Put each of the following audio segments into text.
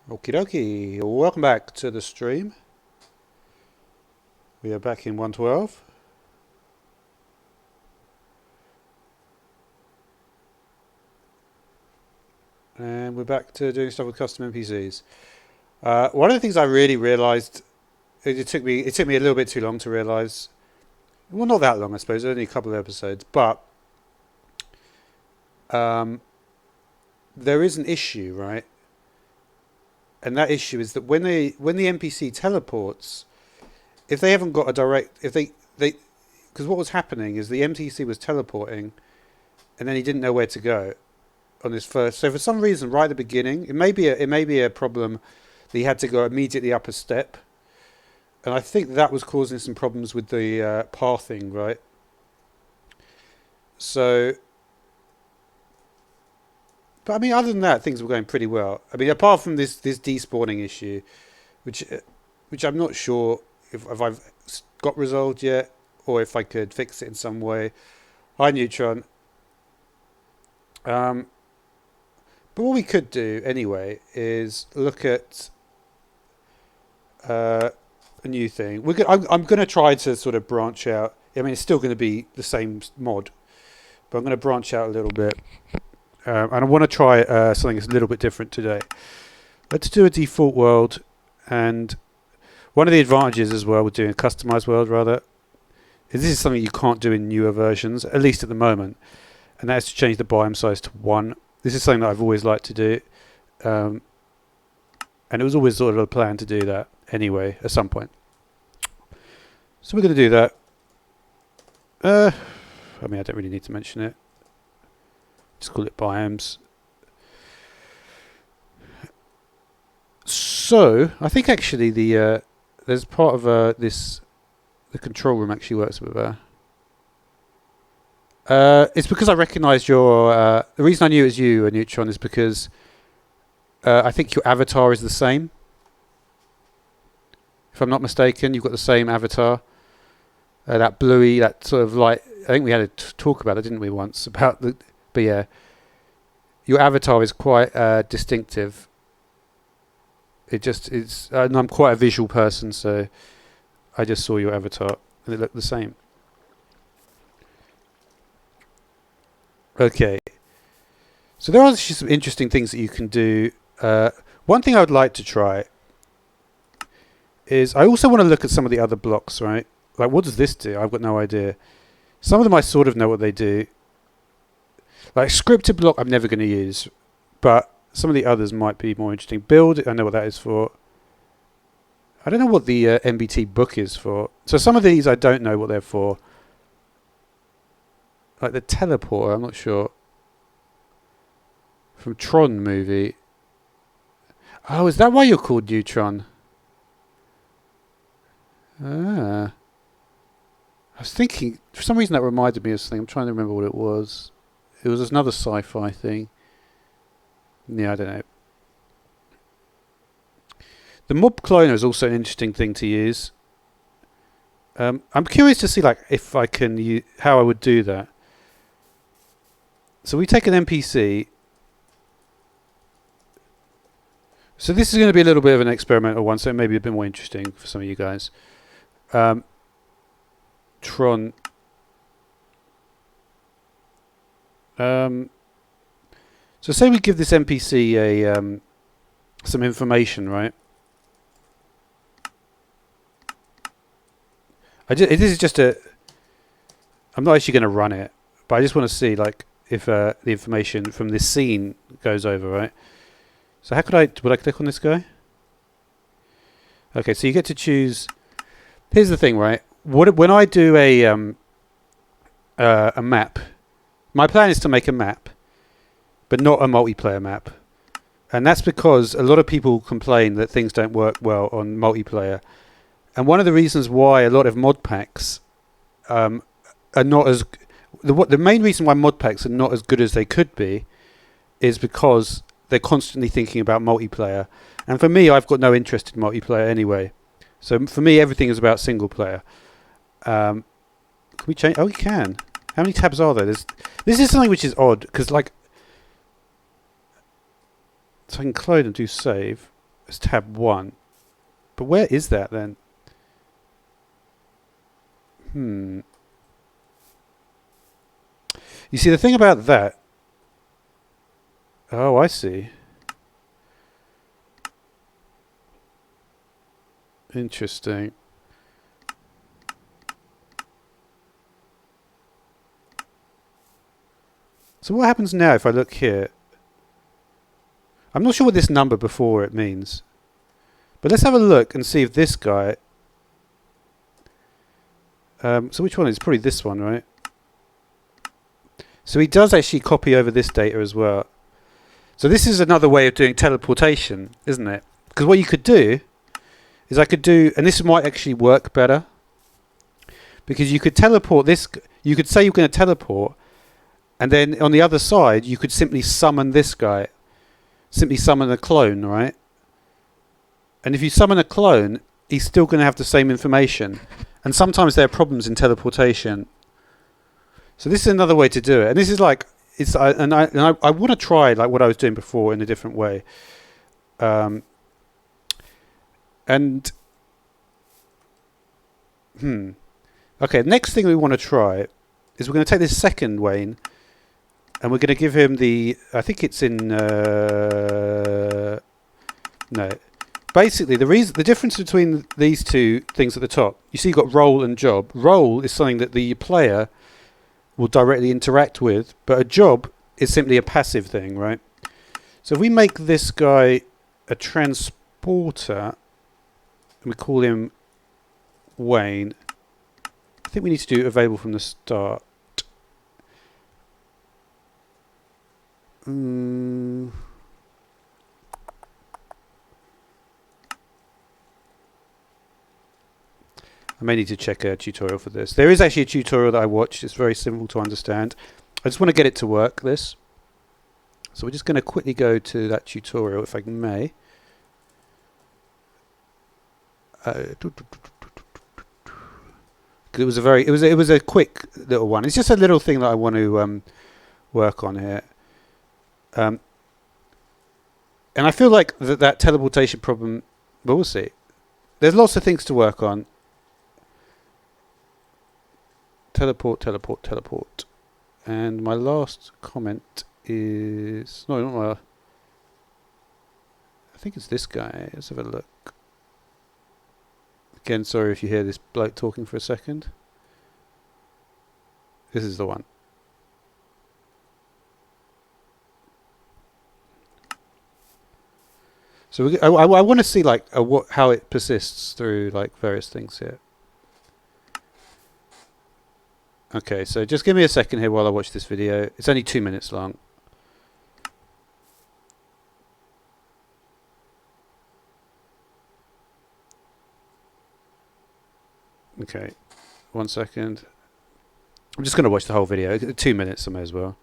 Okie dokie, welcome back to the stream. We are back in 112. And we're back to doing stuff with custom NPCs. One of the things I really realised, it took me a little bit too long to realise. Well, not that long, I suppose, only a couple of episodes. But um, there is an issue, right? And that issue is that when the NPC teleports, if they haven't got a direct, if they because what was happening is the NPC was teleporting, and then he didn't know where to go on his first. So for some reason, right at the beginning, it may be a problem that he had to go immediately up a step, and I think that was causing some problems with the pathing, right? So, but I mean, other than that, things were going pretty well. I mean, apart from this despawning issue, which I'm not sure if I've got resolved yet, or if I could fix it in some way. Hi, Neutron. Um, but what we could do anyway is look at a new thing. I'm going to try to sort of branch out. I mean, it's still going to be the same mod, but I'm going to branch out a little bit. And I want to try something that's a little bit different today. Let's do a default world. And one of the advantages as well with doing a customized world, rather, is this is something you can't do in newer versions, at least at the moment. And that's to change the biome size to 1. This is something that I've always liked to do. And it was always sort of a plan to do that anyway, at some point. So we're going to do that. I mean, I don't really need to mention it. Just call it biomes. So, I think actually there's part of the control room actually works with it's because I recognised the reason I knew it was you, Neutron, is because I think your avatar is the same. If I'm not mistaken, you've got the same avatar. That bluey, that sort of light. I think we had a talk about it, didn't we, once? But yeah, your avatar is quite distinctive. It just is. And I'm quite a visual person, so I just saw your avatar and it looked the same. Okay. So there are actually some interesting things that you can do. One thing I would like to try is I also want to look at some of the other blocks, right? Like, what does this do? I've got no idea. Some of them I sort of know what they do. Like, scripted block I'm never going to use, but some of the others might be more interesting. Build, I know what that is for. I don't know what the MBT book is for. So some of these I don't know what they're for. Like the teleporter, I'm not sure. From Tron movie. Oh, is that why you're called Neutron? Ah. I was thinking, for some reason that reminded me of something. I'm trying to remember what it was. It was another sci-fi thing. Yeah, I don't know. The mob cloner is also an interesting thing to use. I'm curious to see, like, if I can how I would do that. So we take an NPC. So this is going to be a little bit of an experimental one, so it may be a bit more interesting for some of you guys. Tron. So say we give this NPC some information, right? This is just I'm not actually going to run it, but I just want to see, like, if the information from this scene goes over, right? So how would I click on this guy? Okay, so you get to choose. Here's the thing, right? When I do a map, my plan is to make a map, but not a multiplayer map. And that's because a lot of people complain that things don't work well on multiplayer. And one of the reasons why a lot of mod packs are not as... The main reason why mod packs are not as good as they could be is because they're constantly thinking about multiplayer. And for me, I've got no interest in multiplayer anyway. So for me, everything is about single player. Can we change? Oh, we can. How many tabs are there? This is something which is odd, because, like... So I can clone and do save. It's tab 1. But where is that then? You see, the thing about that... Oh, I see. Interesting. So what happens now if I look here? I'm not sure what this number before it means. But let's have a look and see if this guy... so which one is? Probably this one, right? So he does actually copy over this data as well. So this is another way of doing teleportation, isn't it? Because what you could do is I could do... And this might actually work better. Because you could teleport this... You could say you're going to teleport... And then on the other side, you could simply summon this guy. Simply summon a clone, right? And if you summon a clone, he's still going to have the same information. And sometimes there are problems in teleportation. So this is another way to do it. And this is like... I want to try like what I was doing before in a different way. Okay, next thing we want to try is we're going to take this second Wayne... And we're going to give him the... I think it's in... no. Basically, the difference between these two things at the top... You see you've got role and job. Role is something that the player will directly interact with. But a job is simply a passive thing, right? So if we make this guy a transporter... And we call him Wayne... I think we need to do available from the start. I may need to check a tutorial for this. There is actually a tutorial that I watched. It's very simple to understand. I just want to get it to work, this. So we're just going to quickly go to that tutorial, if I may. It was a quick little one. It's just a little thing that I want to work on here. And I feel like that teleportation problem, but we'll see. There's lots of things to work on. Teleport, teleport, teleport. And my last comment is... No, not my... I think it's this guy. Let's have a look. Again, sorry if you hear this bloke talking for a second. This is the one. So I want to see like how it persists through like various things here. Okay, so just give me a second here while I watch this video. It's only 2 minutes long. Okay, 1 second. I'm just going to watch the whole video. 2 minutes, I may as well.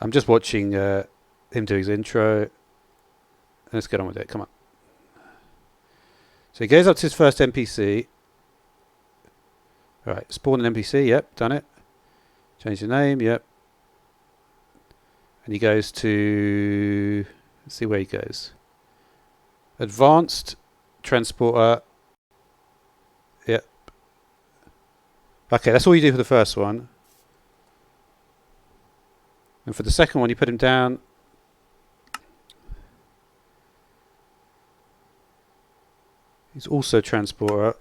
I'm just watching him do his intro. Let's get on with it. Come on. So he goes up to his first NPC. Alright, spawn an NPC. Yep, done it. Change the name. Yep. And he goes to... Let's see where he goes. Advanced Transporter. Yep. Okay, that's all you do for the first one. And for the second one, you put him down. He's also transporter.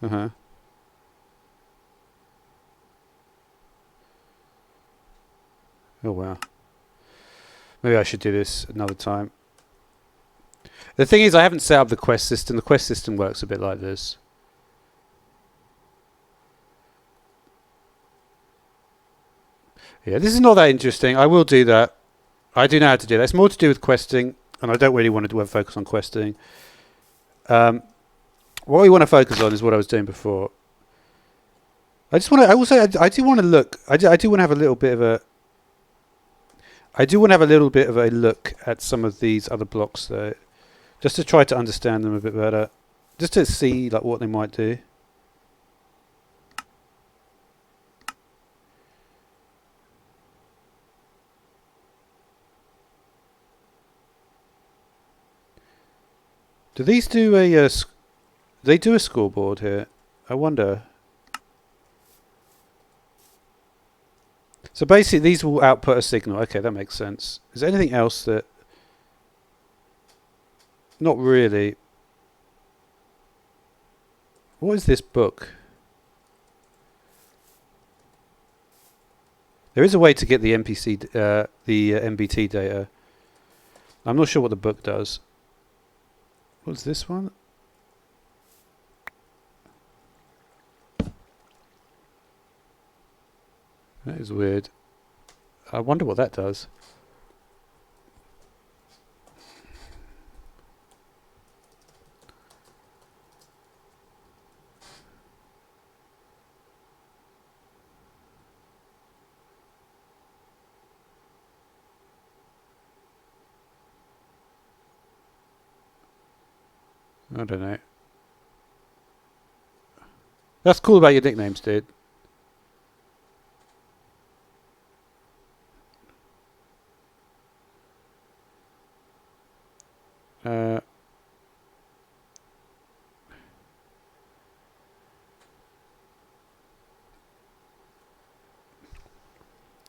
Uh-huh. Oh wow. Maybe I should do this another time. The thing is, I haven't set up the quest system. The quest system works a bit like this. Yeah, this is not that interesting. I will do that. I do know how to do that. It's more to do with questing, and I don't really want to focus on questing. What we want to focus on is what I was doing before. I just want to. I also. I do want to look. I do want to have a little bit of a. I do want to have a little bit of a look at some of these other blocks, though, just to try to understand them a bit better, just to see like what they might do. Do these do a? They do a scoreboard here. I wonder. So basically, these will output a signal. Okay, that makes sense. Is there anything else that? Not really. What is this book? There is a way to get the MBT data. I'm not sure what the book does. What's this one? That is weird. I wonder what that does. I don't know. That's cool about your nicknames, dude.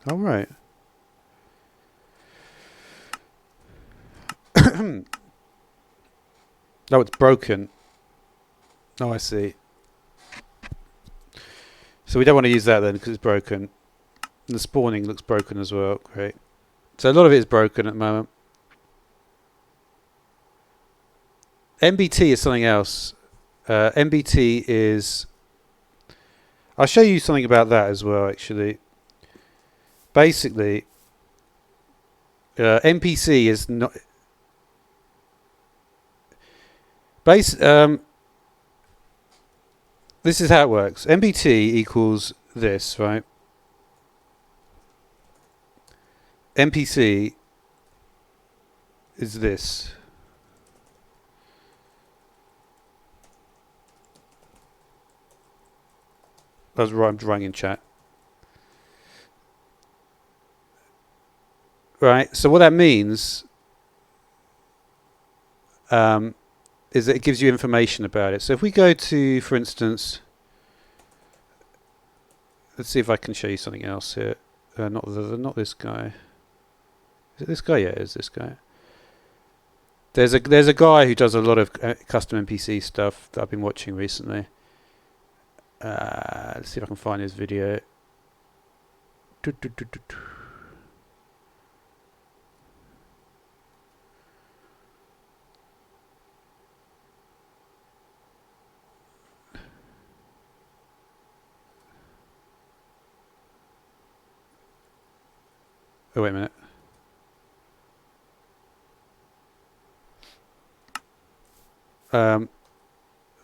All right. No, it's broken. Oh, I see. So we don't want to use that then because it's broken. And the spawning looks broken as well. Great. So a lot of it is broken at the moment. MBT is something else. MBT is... I'll show you something about that as well, actually. Basically, MPC is not... This is how it works. MBT equals this, right? MPC is this. That's right, I'm drawing in chat. Right, so what that means is that it gives you information about it. So if we go to, for instance, let's see if I can show you something else here. Not this guy. Is it this guy? Yeah, it is this guy. There's a guy who does a lot of custom NPC stuff that I've been watching recently. Let's see if I can find his video. Oh, wait a minute.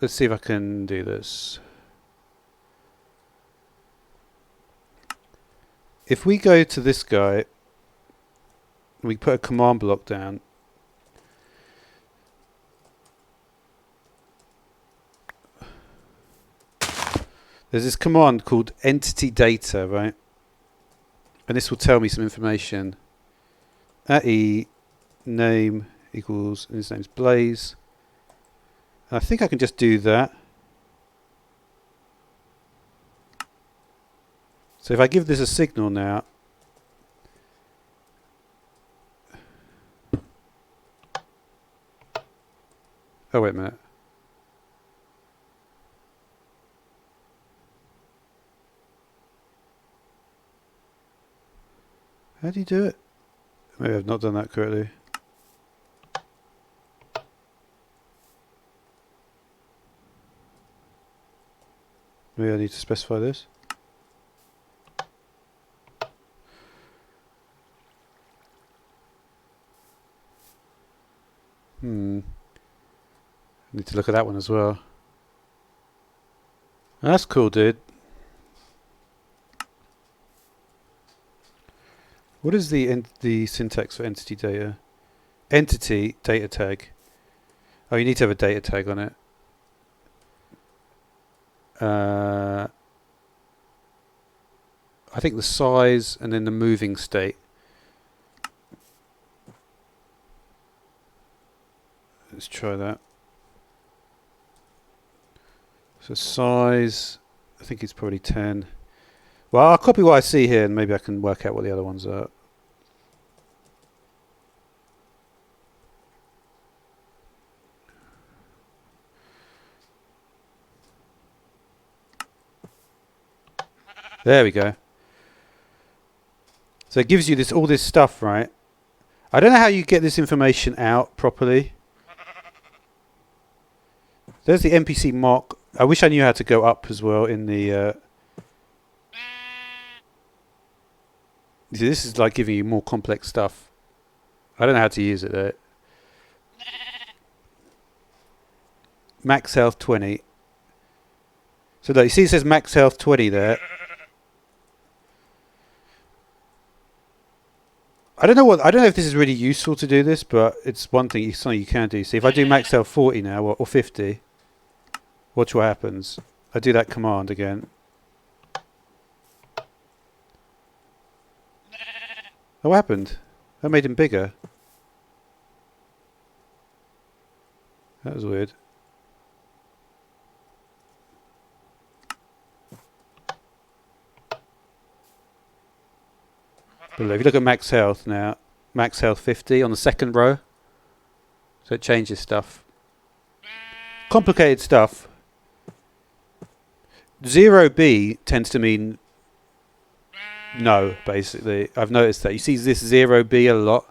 Let's see if I can do this. If we go to this guy, we put a command block down. There's this command called entity data, right? And this will tell me some information. @e name equals, and his name's Blaze. And I think I can just do that. So if I give this a signal now, oh wait a minute. How do you do it? Maybe I've not done that correctly. Maybe I need to specify this. I need to look at that one as well. That's cool, dude. What is the syntax for entity data? Entity data tag. Oh, you need to have a data tag on it. I think the size and then the moving state. Let's try that. So size, I think it's probably 10. Well, I'll copy what I see here and maybe I can work out what the other ones are. There we go. So it gives you all this stuff, right? I don't know how you get this information out properly. There's the NPC mock. I wish I knew how to go up as well in the... See, this is like giving you more complex stuff. I don't know how to use it though. Max health 20. So look, you see it says max health 20 there. I don't know if this is really useful to do this, but it's something you can do. See, if I do max health 40 now or 50, watch what happens. I do that command again. Oh, what happened? That made him bigger. That was weird. But look, if you look at max health now, max health 50 on the second row. So it changes stuff. Complicated stuff. 0B tends to mean no, basically. I've noticed that. You see this 0B a lot.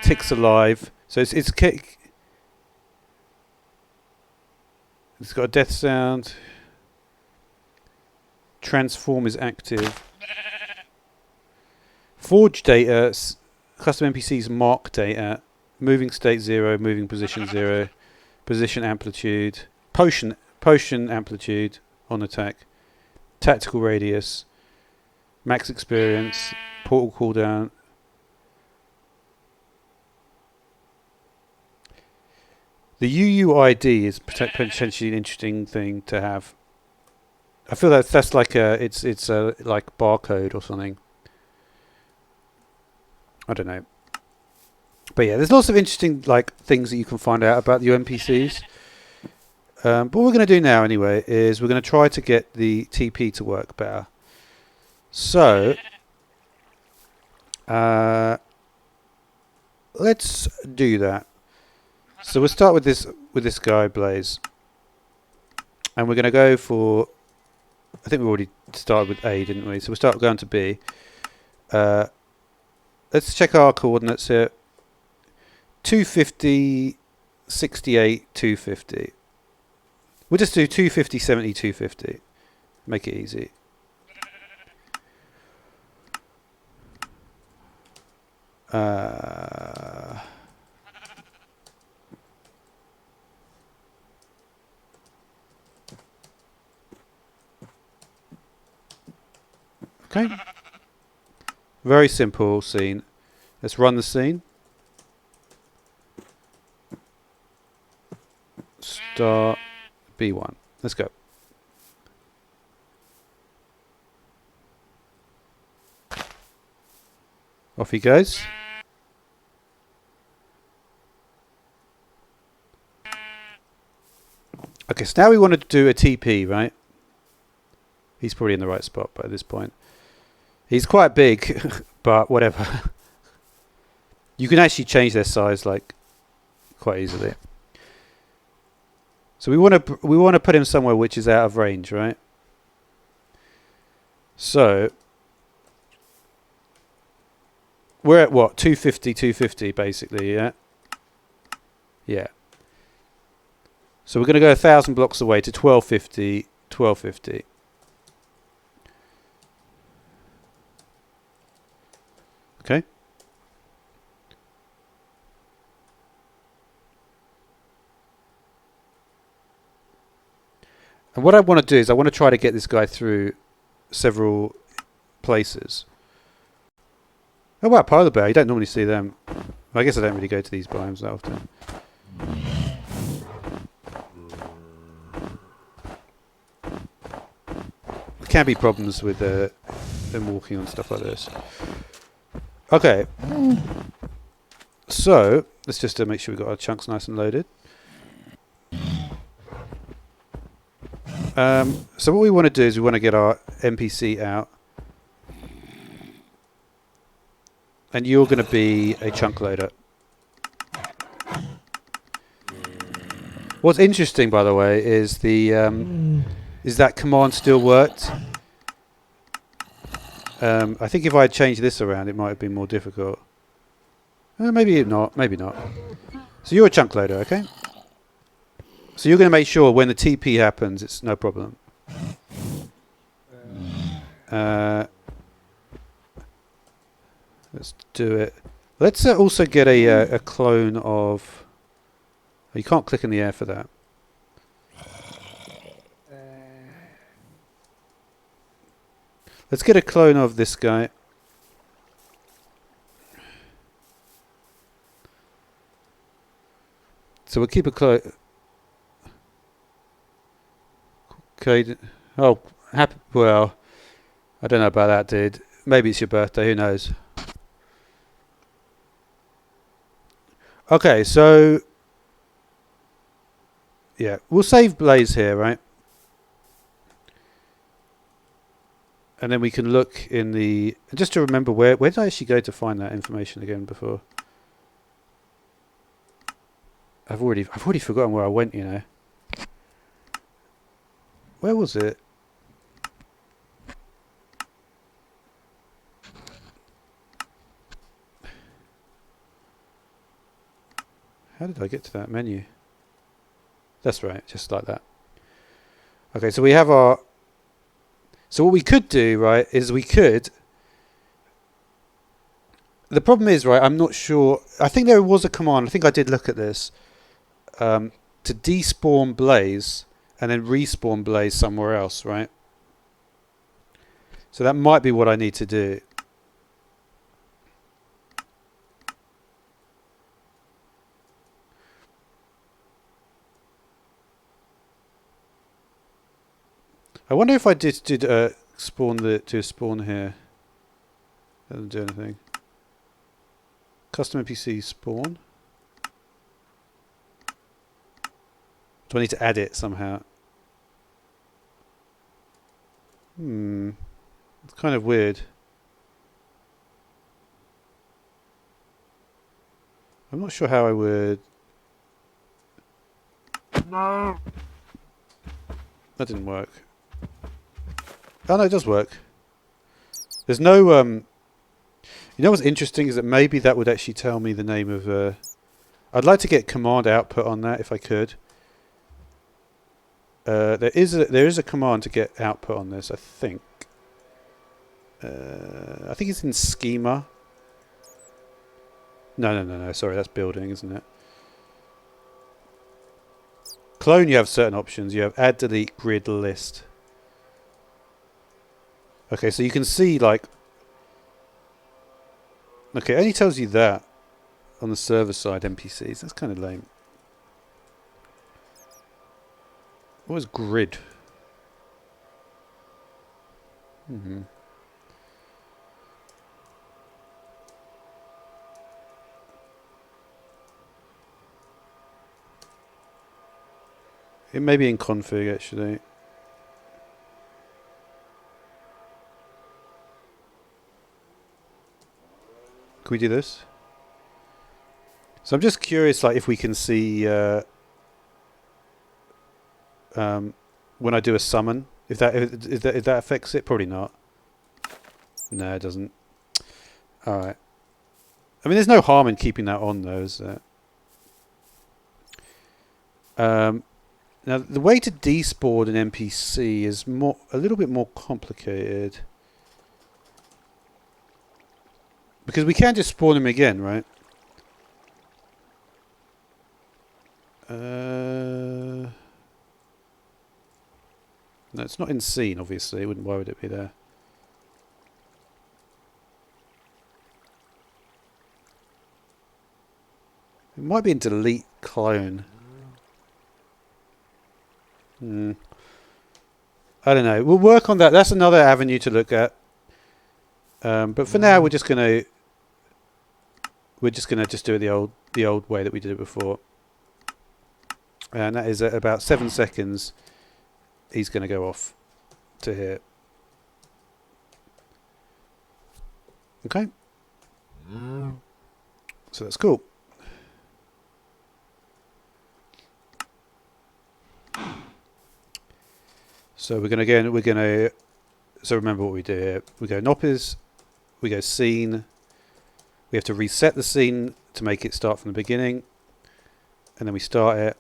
Ticks alive. So it's got a death sound. Transform is active. Forge data, custom NPCs mock data, moving state 0, moving position 0, position amplitude, potion amplitude on attack, tactical radius, max experience, portal cooldown. The UUID is potentially an interesting thing to have. I feel that's like it's a like barcode or something. I don't know. But yeah, there's lots of interesting like things that you can find out about the NPCs. But what we're going to do now anyway is we're going to try to get the TP to work better. So let's do that. So we'll start with this guy Blaze, and we're going to go for. I think we already started with A, didn't we? So we'll start going to B. Let's check our coordinates here. 250, 68, 250. We'll just do 250, 70, 250. Make it easy. Okay. Very simple scene. Let's run the scene. Start B1. Let's go. Off he goes. Okay, so now we want to do a TP, right? He's probably in the right spot by this point. He's quite big, but whatever. You can actually change their size like quite easily. So we want to put him somewhere which is out of range, right? So we're at what? 250, 250 basically, yeah? Yeah. So we're going to go 1,000 blocks away to 1250, 1250. Okay. And what I want to do is I want to try to get this guy through several places. Oh wow, polar bear! You don't normally see them. I guess I don't really go to these biomes that often. There can be problems with them walking on stuff like this. Okay, so let's just make sure we've got our chunks nice and loaded. So what we want to do is we want to get our NPC out. And you're going to be a chunk loader. What's interesting, by the way, is is that command still worked. I think if I had changed this around, it might have been more difficult. Maybe not. Maybe not. So you're a chunk loader, okay? So you're going to make sure when the TP happens, it's no problem. Let's do it. Let's also get a clone of... Oh, you can't click in the air for that. Let's get a clone of this guy. So we'll keep a clone. Okay. Oh, happy. Well, I don't know about that, dude. Maybe it's your birthday. Who knows? Okay, so yeah, we'll save Blaze here, right? And then we can look in the... Just to remember, where did I actually go to find that information again before? I've already forgotten where I went, you know. Where was it? How did I get to that menu? That's right, just like that. Okay, so we have our... So what we could do, right, is we could... The problem is, right, I'm not sure... I think there was a command, I think I did look at this, to despawn Blaze and then respawn Blaze somewhere else, right? So that might be what I need to do. I wonder if I did spawn here. Doesn't do anything. Custom NPC spawn. Do I need to add it somehow? It's kind of weird. I'm not sure how I would... No! That didn't work. Oh no, it does work. There's no... You know what's interesting is that maybe that would actually tell me the name of... I'd like to get command output on that if I could. There is a command to get output on this, I think. I think it's in schema. No. Sorry, that's building, isn't it? Clone, you have certain options. You have add, delete, grid, list. Okay, so you can see, like... Okay, it only tells you that on the server side NPCs. That's kind of lame. What was grid? It may be in config, actually. Can we do this? So I'm just curious, like, if we can see when I do a summon, if that affects it. Probably not. No, it doesn't. All right. I mean, there's no harm in keeping that on, though, is there? Now, the way to despawn an NPC is a little bit more complicated. Because we can just spawn him again, right? No, it's not in scene, obviously. Why would it be there? It might be in delete clone. I don't know. We'll work on that. That's another avenue to look at. But for now, we're just gonna just do it the old way that we did it before. And that is at about 7 seconds. He's going to go off to here. Okay. So that's cool. So we're going to so remember what we do here. We go Noppers, we go scene. We have to reset the scene to make it start from the beginning. And then we start it.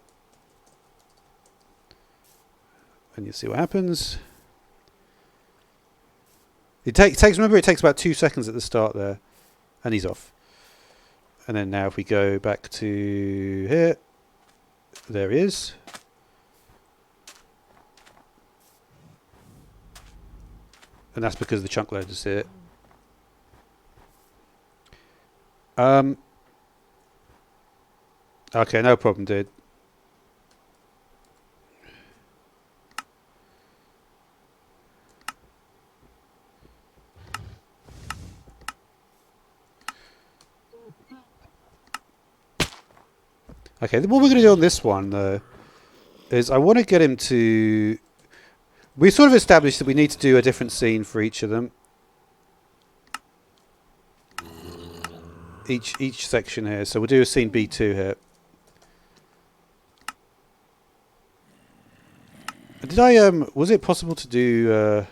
And you see what happens. It takes about 2 seconds at the start there. And he's off. And then now if we go back to here, there he is. And that's because the chunk loader's here. Okay, no problem, dude. Okay, what we're going to do on this one, though, is I want to get him to... We sort of established that we need to do a different scene for each of them. Each section here. So we'll do a scene B2 here. Did I, was it possible to do...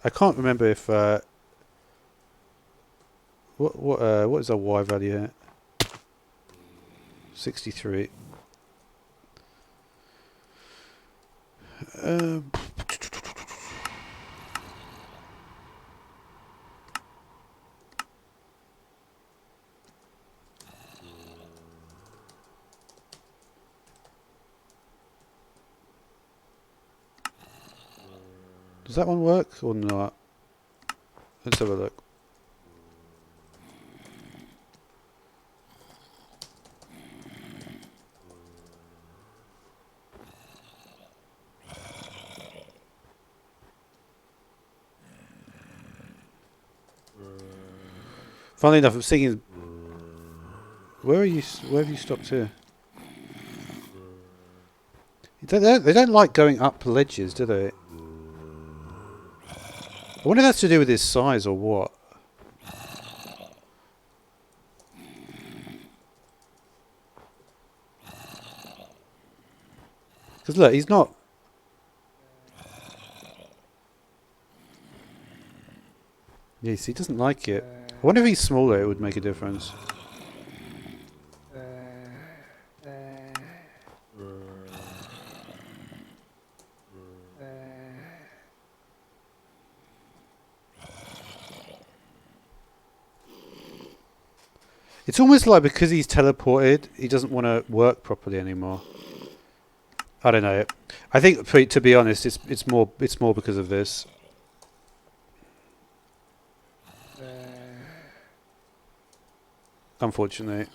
I can't remember if... what is our Y value here? 63. Does that one work or not? Let's have a look. Funnily enough, I'm singing. Where are you? Where have you stopped here? They don't like going up ledges, do they? I wonder if that's to do with his size or what. Because look, he's not. Yes, he doesn't like it. I wonder if he's smaller, it would make a difference. It's almost like because he's teleported, he doesn't want to work properly anymore. I don't know. I think, to be honest, it's more because of this. Unfortunately.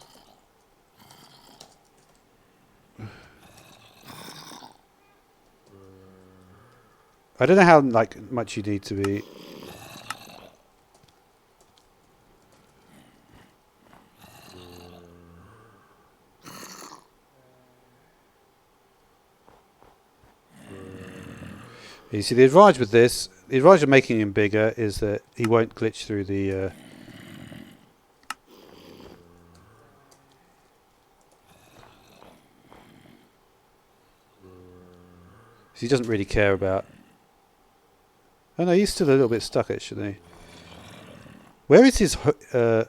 I don't know how much you need to be. You see, the advantage with this, the advantage of making him bigger is that he won't glitch through the... So he doesn't really care about... Oh no, he's still a little bit stuck actually. Where is his... Okay.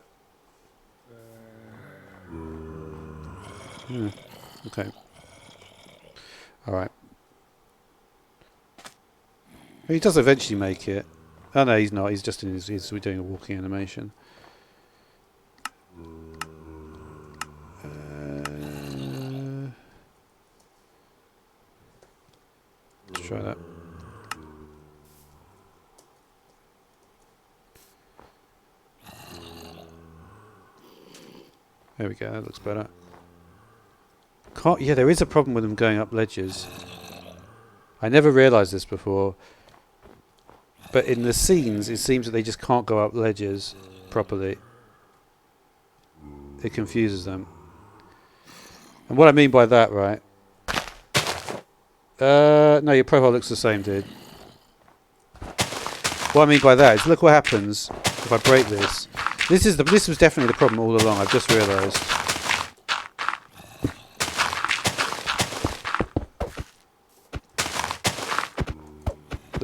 Alright. He does eventually make it. Oh no, he's not. He's just in his... He's doing a walking animation. Let's try that. There we go, that looks better. Can't, yeah, there is a problem with them going up ledges. I never realised this before. But in the scenes, it seems that they just can't go up ledges properly. It confuses them. And what I mean by that, right? No, your profile looks the same, dude. What I mean by that is, look what happens if I break this. This was definitely the problem all along. I've just realised.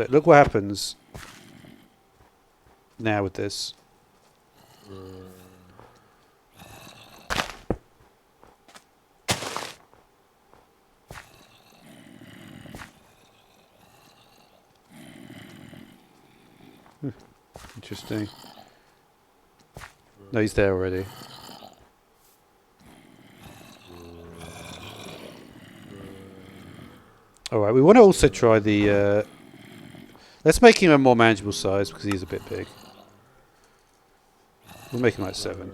Look what happens now with this. Interesting. No, he's there already. Alright, we want to also try the... let's make him a more manageable size because he's a bit big. We'll make him like 7.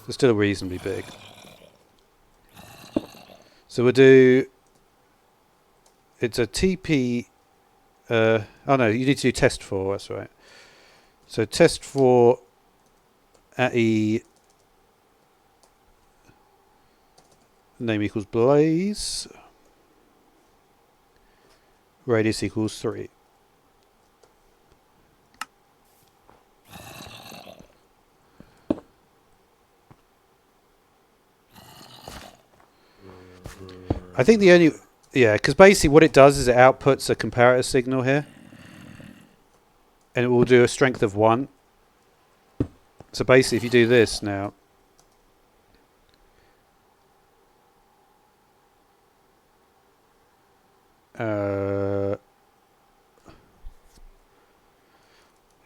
So still reasonably big. So we'll do... It's a TP... oh no, you need to do test 4, that's right. So test 4 at E... Name equals Blaze. Radius equals 3. I think the only... Yeah, because basically what it does is it outputs a comparator signal here. And it will do a strength of 1. So basically if you do this now...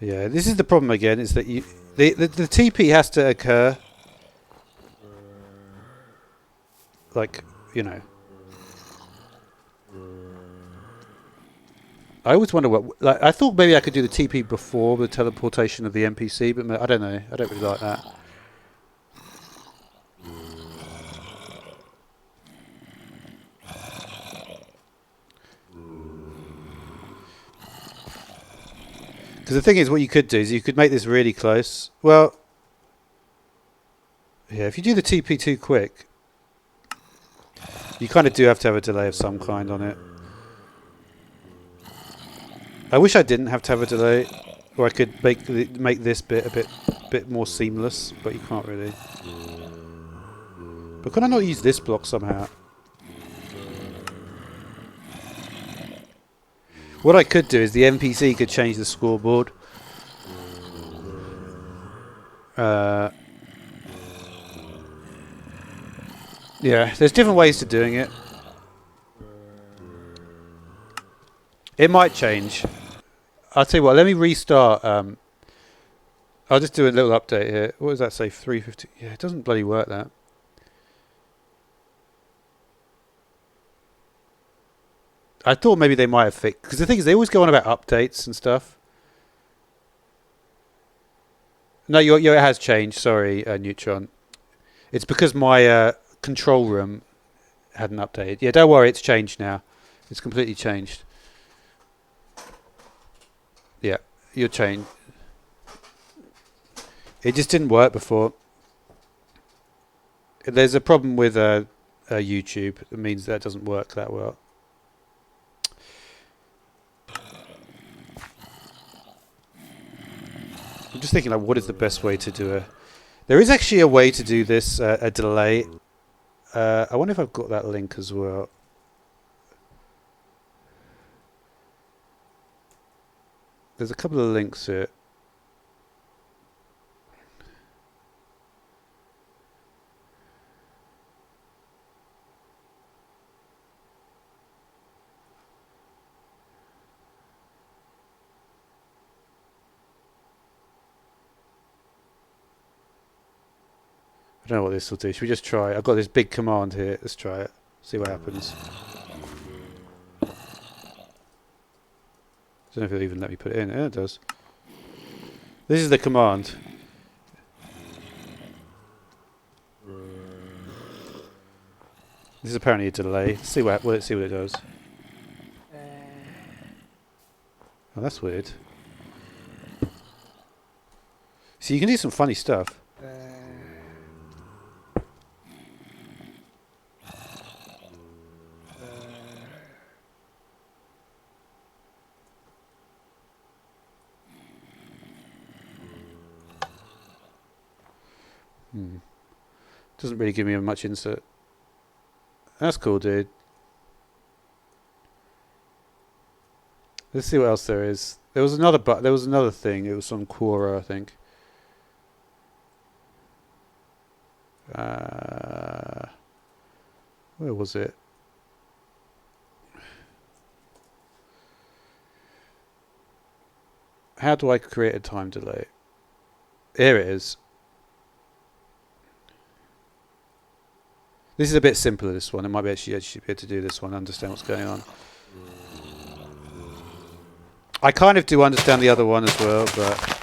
yeah, this is the problem again, is that you the TP has to occur like, you know. I always wonder what, like, I thought maybe I could do the TP before the teleportation of the NPC, but I don't know. I don't really like that. Because the thing is, what you could do is you could make this really close. Well, yeah, if you do the TP too quick, you kind of do have to have a delay of some kind on it. I wish I didn't have to have a delay, or I could make this bit a bit more seamless, but you can't really. But can I not use this block somehow? What I could do is the NPC could change the scoreboard. Yeah, there's different ways to doing it. It might change. I'll tell you what, let me restart. I'll just do a little update here. What does that say? 350. Yeah, it doesn't bloody work, that. I thought maybe they might have fixed... Because the thing is, they always go on about updates and stuff. No, it has changed. Sorry, Neutron. It's because my control room hadn't updated. Yeah, don't worry, it's changed now. It's completely changed. Yeah, you're changed. It just didn't work before. There's a problem with YouTube. That means that doesn't work that well. I'm just thinking, like, what is the best way to do it? There is actually a way to do this, a delay. I wonder if I've got that link as well. There's a couple of links here. I don't know what this will do. Should we just try it? I've got this big command here. Let's try it. See what happens. I don't know if it'll even let me put it in. Yeah, it does. This is the command. This is apparently a delay. Let's see what it does. Oh, that's weird. So you can do some funny stuff. Doesn't really give me much insight. That's cool, dude. Let's see what else there is. There was another there was another thing. It was on Quora, I think. Where was it? How do I create a time delay? Here it is. This is a bit simpler, this one. It might be actually be able to do this one, understand what's going on. I kind of do understand the other one as well, but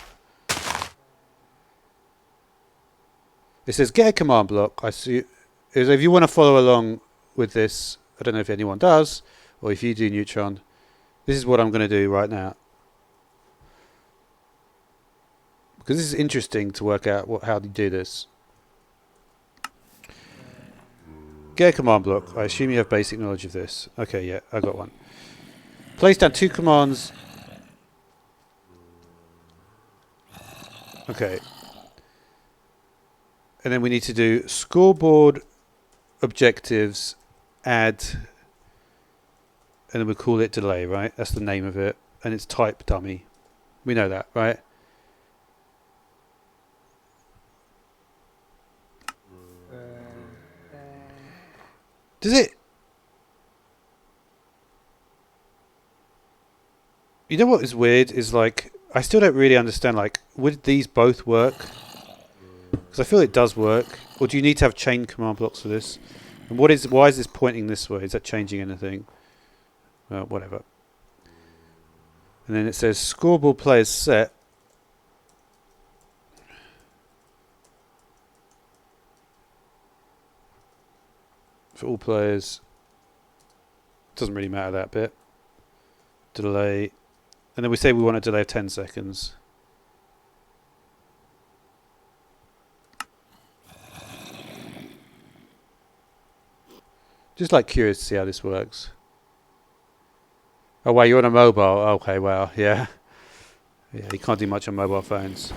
it says get a command block. I see. If you want to follow along with this, I don't know if anyone does, or if you do, Neutron. This is what I'm going to do right now, because this is interesting to work out how you do this. Get a command block. I assume you have basic knowledge of this. Okay, yeah, I got one. Place down 2 commands. Okay. And then we need to do scoreboard objectives, add, and then we call it delay, right? That's the name of it. And it's type dummy. We know that, right? Does it? You know what is weird is, like, I still don't really understand, like, would these both work? Because I feel it does work. Or do you need to have chain command blocks for this? And why is this pointing this way? Is that changing anything? Well, whatever. And then it says scoreboard players set. For all players. Doesn't really matter that bit. Delay. And then we say we want a delay of 10 seconds. Just like curious to see how this works. Oh wow, you're on a mobile. Okay, well, yeah. Yeah, you can't do much on mobile phones.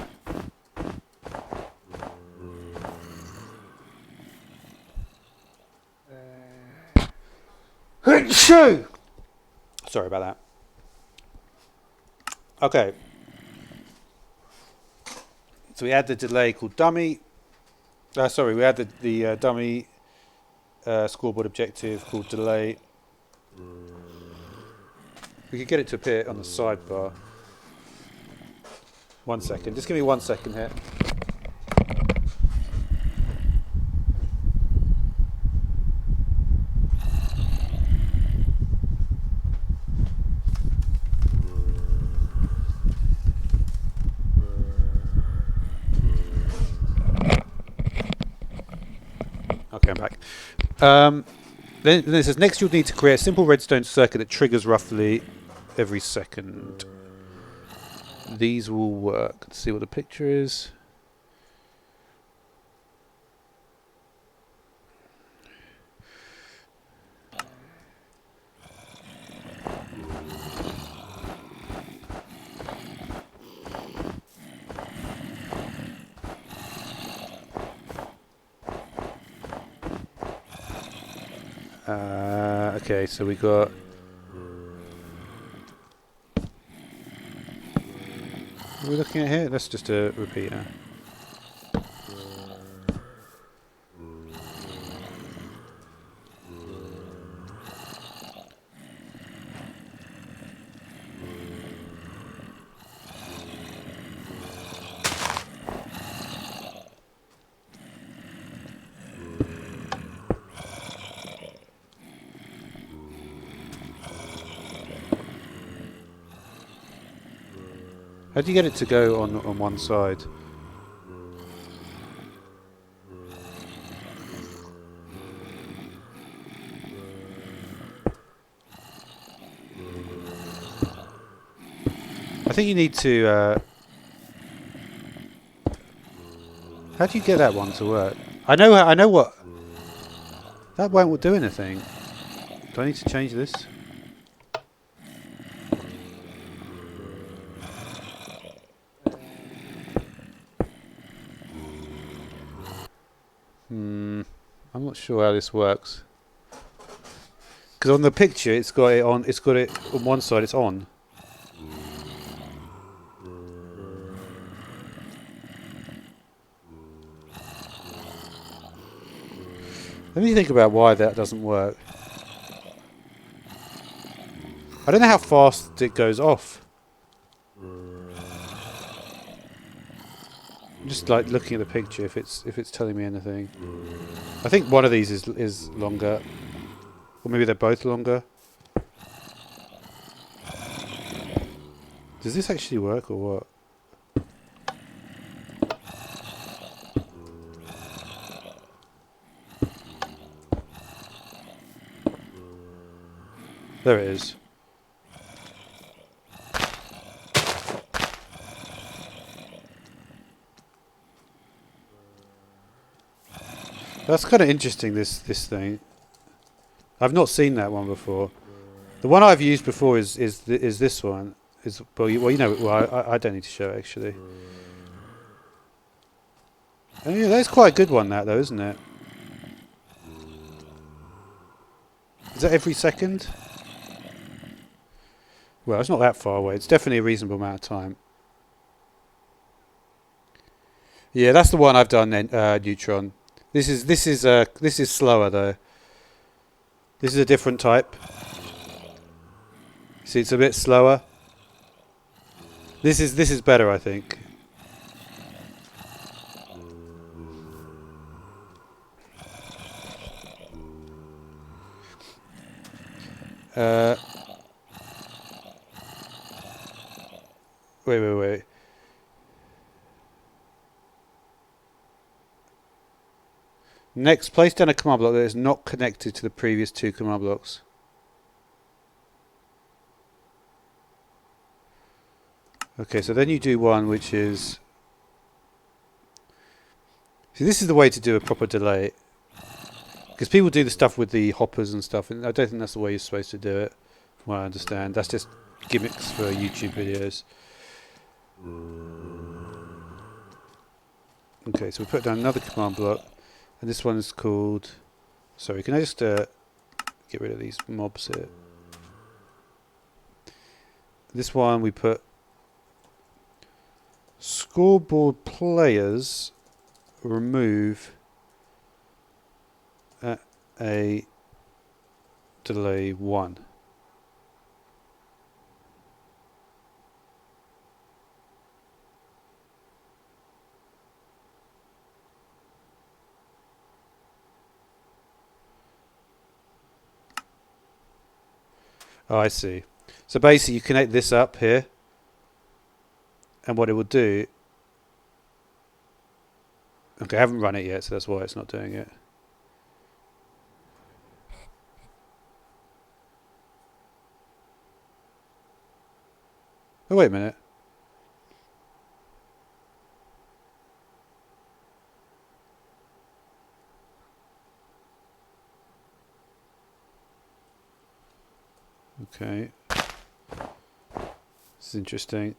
Sorry about that. Okay. So we add the delay called dummy. Sorry, we add the dummy scoreboard objective called delay. We could get it to appear on the sidebar. 1 second. Just give me 1 second here. Okay, I'm back. Then it says, next you'll need to create a simple redstone circuit that triggers roughly every second. These will work. Let's see what the picture is. Okay, so we got... What are we looking at here? That's just a repeater. How do you get it to go on one side? I think you need to... how do you get that one to work? I know what... That won't do anything. Do I need to change this? I'm not sure how this works. Because on the picture, it's got it on. It's got it on one side. It's on. Let me think about why that doesn't work. I don't know how fast it goes off. I'm just like looking at the picture if it's telling me anything. I think one of these is longer. Or maybe they're both longer. Does this actually work or what? There it is. That's kind of interesting, this thing. I've not seen that one before. The one I've used before is this one. Well, you know, I don't need to show it actually. And yeah, that's quite a good one, that though, isn't it? Is that every second? Well, it's not that far away. It's definitely a reasonable amount of time. Yeah, that's the one I've done then, Neutron. This is slower though. This is a different type. See, it's a bit slower. This is better, I think. Wait. Next, place down a command block that is not connected to the previous two command blocks. Okay, so then you do one which is... See, this is the way to do a proper delay. Because people do the stuff with the hoppers and stuff, and I don't think that's the way you're supposed to do it, from what I understand. That's just gimmicks for YouTube videos. Okay, so we put down another command block. And this one is called... Sorry, can I just get rid of these mobs here? This one we put... Scoreboard players remove at a delay 1. Oh, I see. So basically you connect this up here, and what it will do... Okay, I haven't run it yet, so that's why it's not doing it. Oh, wait a minute. Okay. This is interesting.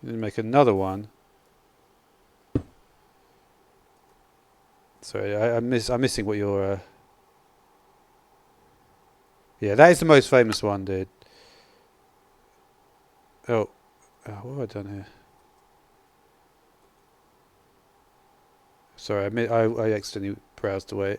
Then make another one. Sorry, I'm missing what you're... Yeah, that is the most famous one, dude. Oh, what have I done here? Sorry, I accidentally browsed away.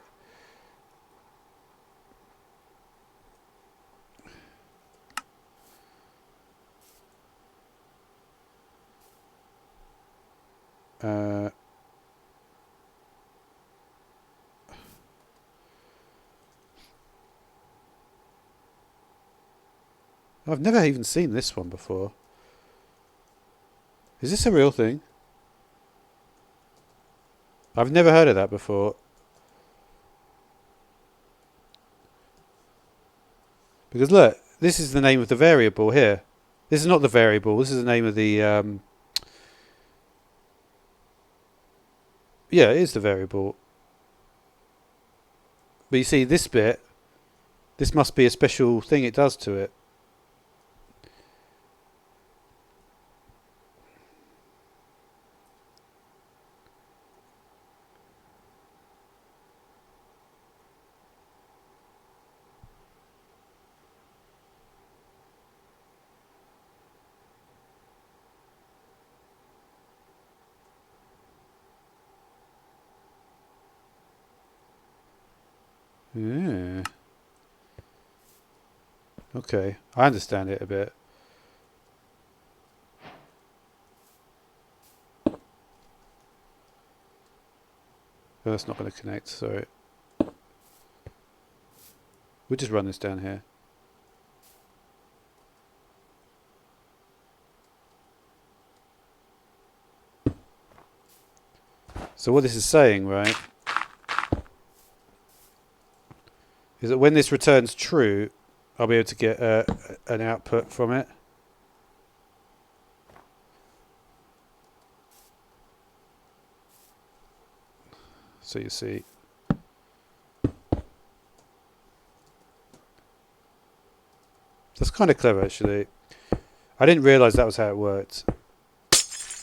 I've never even seen this one before. Is this a real thing? I've never heard of that before. Because look, this is the name of the variable here. This is not the variable. This is the name of the. Yeah, it is the variable. But you see, this bit, this must be a special thing it does to it. Yeah. Okay, I understand it a bit. Oh, that's not going to connect, sorry. We'll just run this down here. So what this is saying, right, is that when this returns true, I'll be able to get an output from it. So you see. That's kind of clever, actually. I didn't realise that was how it worked.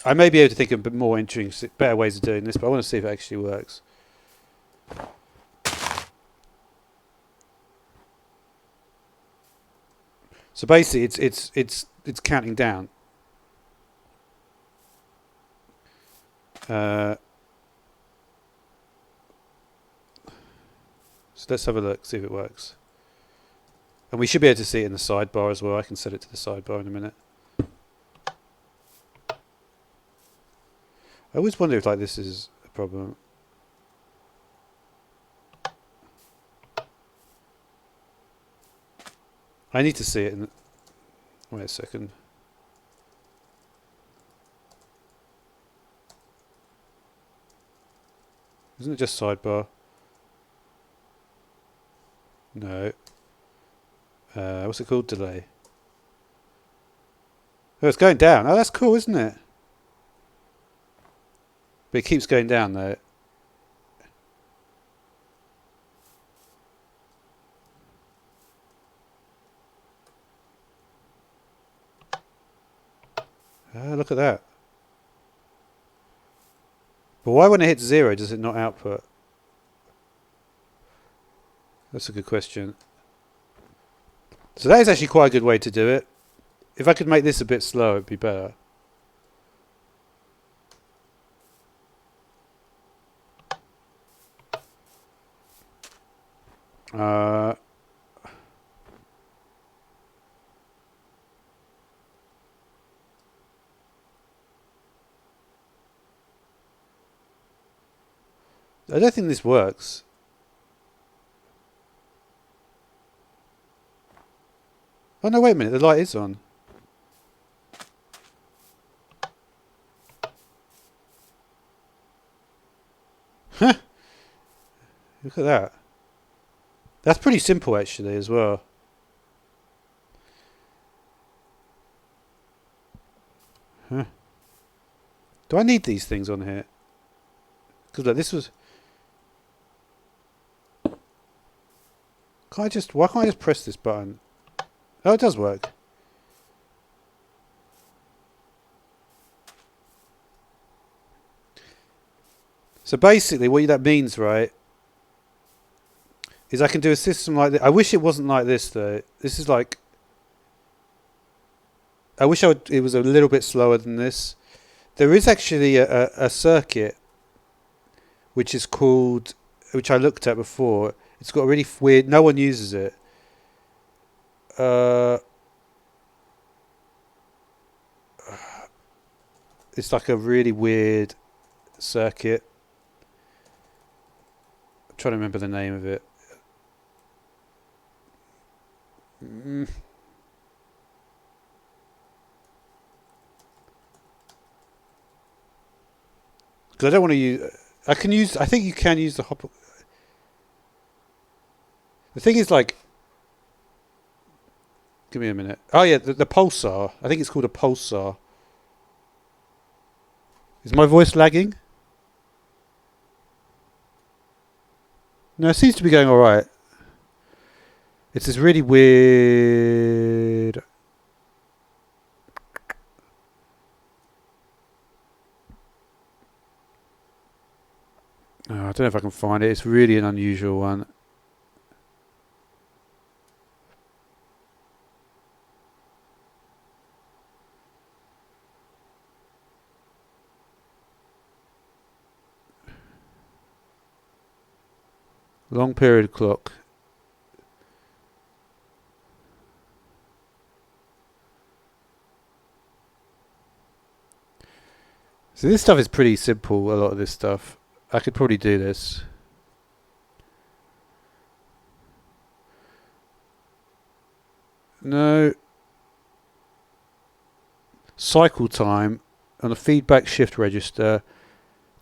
I may be able to think of more interesting, better ways of doing this, but I want to see if it actually works. So basically, it's counting down. So let's have a look, see if it works. And we should be able to see it in the sidebar as well. I can set it to the sidebar in a minute. I always wonder if like this is a problem. I need to see it in the, wait a second. Isn't it just sidebar? No. What's it called? Delay. Oh, it's going down. Oh, that's cool, isn't it? But it keeps going down though. Look at that. But why when it hits 0 does it not output? That's a good question. So that is actually quite a good way to do it. If I could make this a bit slower, it'd be better. I don't think this works. Oh no, wait a minute, the light is on. Huh. Look at that. That's pretty simple actually as well. Huh. Do I need these things on here? Because like this was... why can't I just press this button? Oh, it does work. So basically what that means, right, is I can do a system like this. I wish it wasn't like this though. This is like... I wish it was a little bit slower than this. There is actually a circuit which is called... which I looked at before. It's got a really weird... no one uses it. It's like a really weird circuit. I'm trying to remember the name of it. Because I don't want to use... I think you can use the hop... The thing is like... Give me a minute. Oh yeah, the pulsar. I think it's called a pulsar. Is my voice lagging? No, it seems to be going alright. It's this really weird... Oh, I don't know if I can find it. It's really an unusual one. Long period clock. So this stuff is pretty simple, a lot of this stuff. I could probably do this. No. Cycle time on a feedback shift register,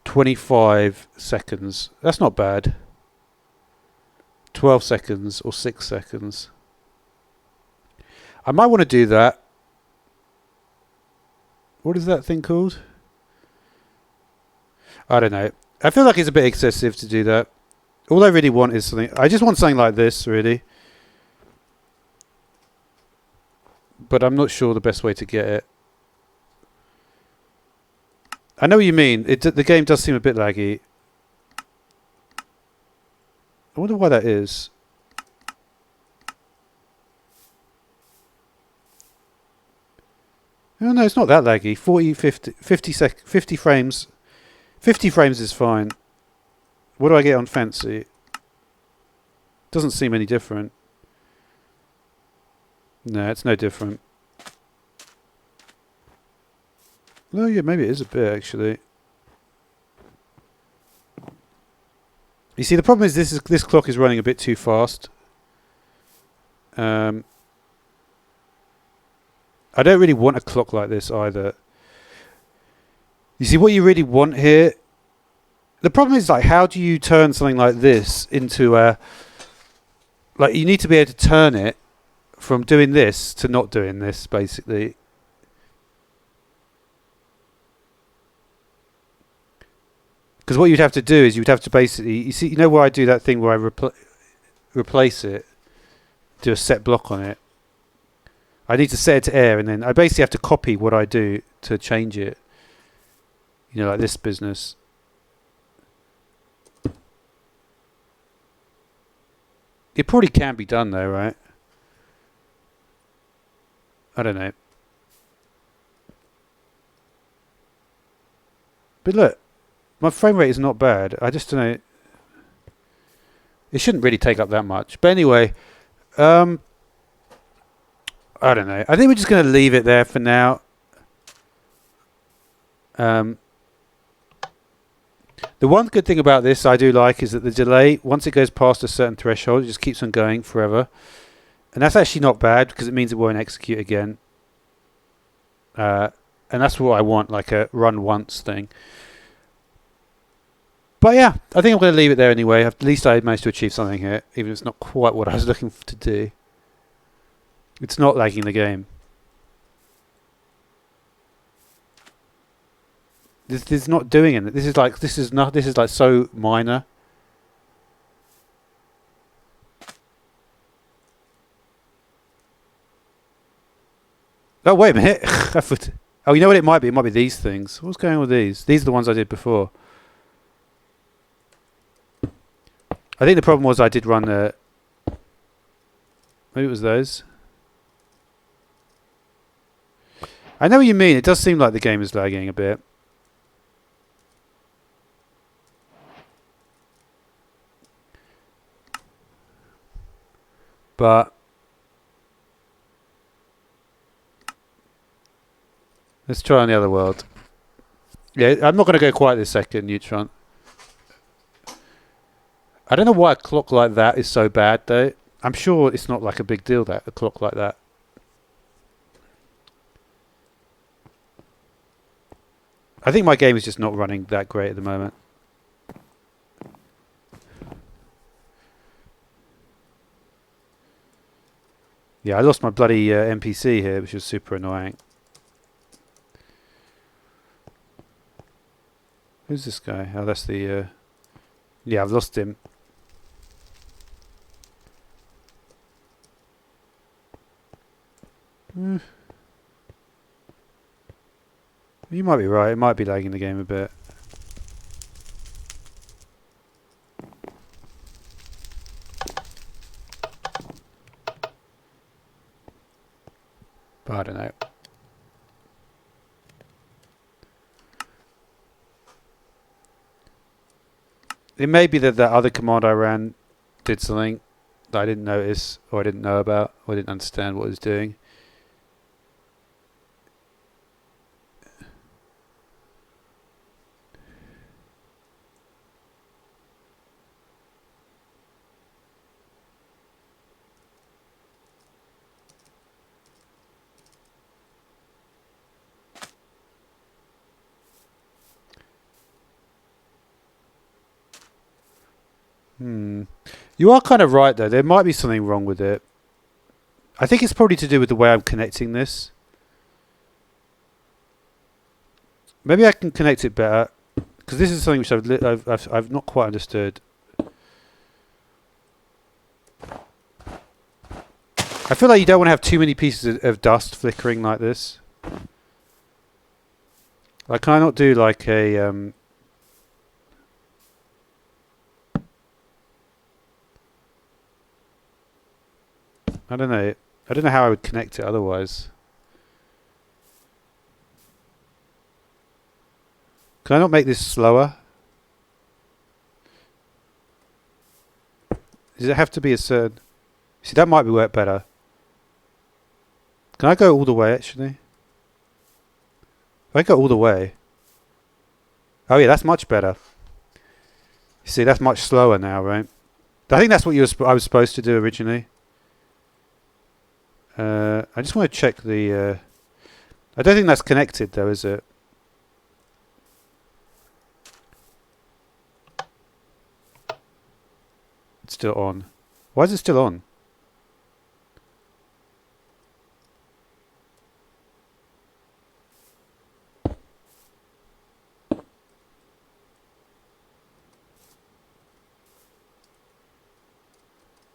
25 seconds. That's not bad. 12 seconds or 6 seconds. I might want to do that. What is that thing called? I don't know. I feel like it's a bit excessive to do that. All I really want is something... I just want something like this, really. But I'm not sure the best way to get it. I know what you mean. The game does seem a bit laggy. I wonder why that is. Oh no, it's not that laggy. 50 frames. 50 frames is fine. What do I get on fancy? Doesn't seem any different. No, it's no different. No, yeah, maybe it is a bit actually. You see, the problem is this clock is running a bit too fast. I don't really want a clock like this either. You see, what you really want here... The problem is, like, how do you turn something like this into a... Like, you need to be able to turn it from doing this to not doing this, basically. Because what you'd have to do is you'd have to basically... You see, you know where I do that thing where I replace it? Do a set block on it. I need to set it to air, and then I basically have to copy what I do to change it. You know, like this business. It probably can be done though, right? I don't know. But look, my frame rate is not bad. I just don't know. It shouldn't really take up that much. But anyway, I don't know. I think we're just going to leave it there for now. The one good thing about this I do like is that the delay, once it goes past a certain threshold, it just keeps on going forever. And that's actually not bad because it means it won't execute again. And that's what I want, like a run once thing. But yeah, I think I'm going to leave it there anyway. At least I managed to achieve something here, even if it's not quite what I was looking to do. It's not lagging the game. This is not doing it. This is like so minor. Oh wait a minute. Oh, you know what it might be? It might be these things. What's going on with these? These are the ones I did before. I think the problem was I did run the... Maybe it was those. I know what you mean. It does seem like the game is lagging a bit. But... let's try on the other world. Yeah, I'm not going to go quite this second, Neutron. I don't know why a clock like that is so bad, though. I'm sure it's not like a big deal, that a clock like that. I think my game is just not running that great at the moment. Yeah, I lost my bloody NPC here, which was super annoying. Who's this guy? Oh, that's the... yeah, I've lost him. You might be right. It might be lagging the game a bit. But I don't know. It may be that that other command I ran did something that I didn't notice, or I didn't know about, or I didn't understand what it was doing. You are kind of right, though. There might be something wrong with it. I think it's probably to do with the way I'm connecting this. Maybe I can connect it better, because this is something which I've not quite understood. I feel like you don't want to have too many pieces of dust flickering like this. Like, can I not do like a... I don't know. I don't know how I would connect it otherwise. Can I not make this slower? Does it have to be a certain... See, that might work better. Can I go all the way, actually? If I go all the way... Oh yeah, that's much better. You see, that's much slower now, right? I think that's what I was supposed to do originally. I just want to check the... I don't think that's connected, though, is it? It's still on. Why is it still on?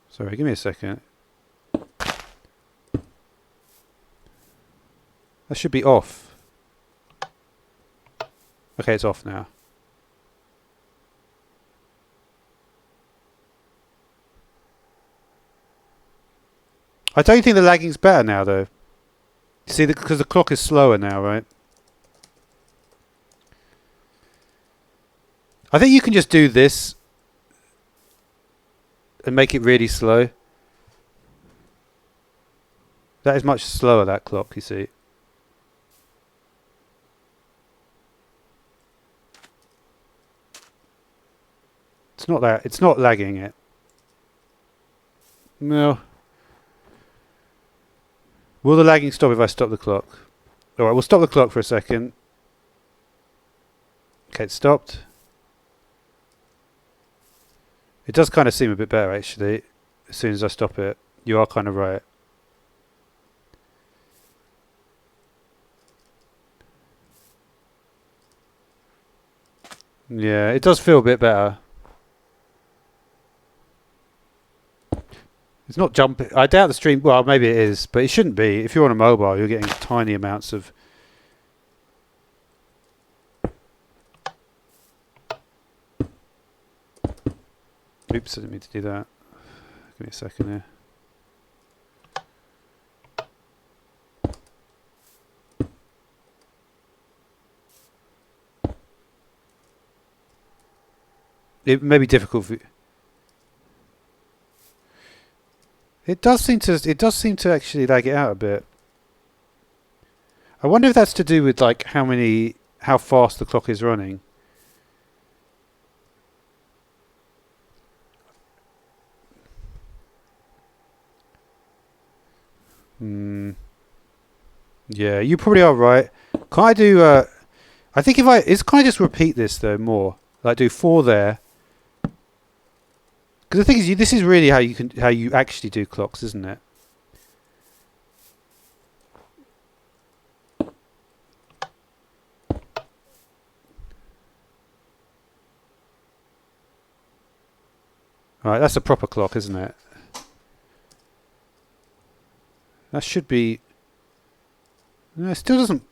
Sorry, give me a second. That should be off. Okay, it's off now. I don't think the lagging's better now, though. See, because the clock is slower now, right? I think you can just do this and make it really slow. That is much slower, that clock, you see. It's not lagging it. No. Will the lagging stop if I stop the clock? Alright, we'll stop the clock for a second. Okay, it stopped. It does kind of seem a bit better, actually, as soon as I stop it. You are kind of right. Yeah, it does feel a bit better. It's not jumping. I doubt the stream... Well, maybe it is, but it shouldn't be. If you're on a mobile, you're getting tiny amounts of... Oops, I didn't mean to do that. Give me a second here. It may be difficult for you. It does seem to actually lag it out a bit. I wonder if that's to do with like how fast the clock is running. Yeah, you probably are right. Can I do I think can I just repeat this though more? Like do 4 there. Because the thing is, this is really how you actually do clocks, isn't it? Right, that's a proper clock, isn't it? That should be... No, it still doesn't...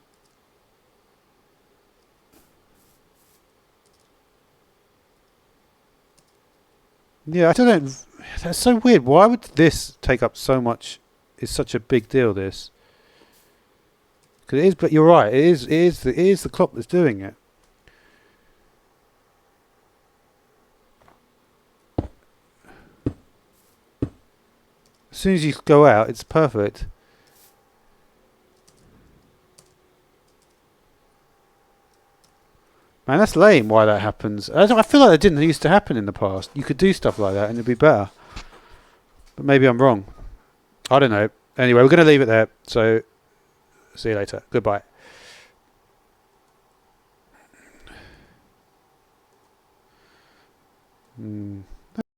Yeah, I don't know. That's so weird. Why would this take up so much? It's such a big deal, this. Because it is, but you're right. It is the clock that's doing it. As soon as you go out, it's perfect. Man, that's lame why that happens. I feel like that didn't used to happen in the past. You could do stuff like that and it'd be better. But maybe I'm wrong. I don't know. Anyway, we're going to leave it there. So, see you later. Goodbye.